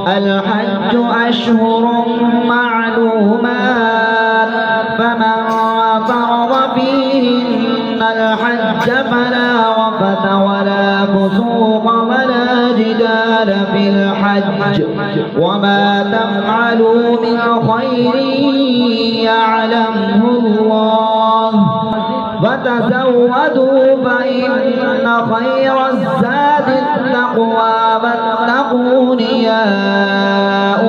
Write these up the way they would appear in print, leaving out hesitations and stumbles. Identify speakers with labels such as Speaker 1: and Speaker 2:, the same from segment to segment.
Speaker 1: الحج أشهر معلومات فمن فرض فيهن الحج فلا رفث ولا فسوق ولا جدال في الحج وما تفعلوا من خير يعلمه الله فتزودوا فإن خير الزاد التقوى واتقون يا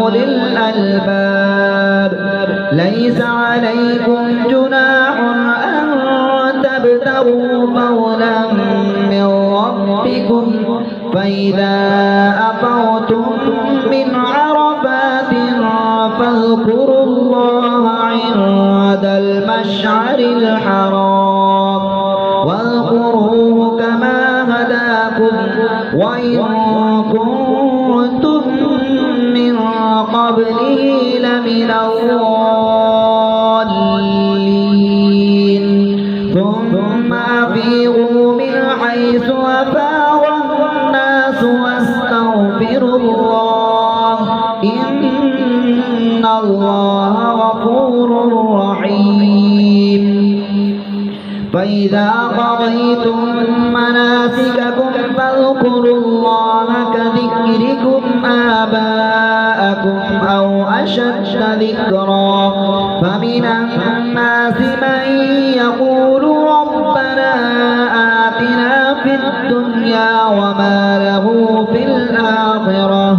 Speaker 1: أولي الألباب ليس عليكم جناح أن تبتغوا فضلا من ربكم فإذا أفضتم من عرفات فاذكروا الله عند المشعر الحرام واذكروه كما هداكم وإن كنتم من قبله لمن الضالين ثم أفيضوا من حيث أفاض الناس واستغفروا الله إن الله غفور رحيم فإذا قضيتم مناسككم فاذكروا الله كذكركم آباءكم أو أشد ذكرا فمن الناس من يقول ربنا آتنا في الدنيا وما له في الآخرة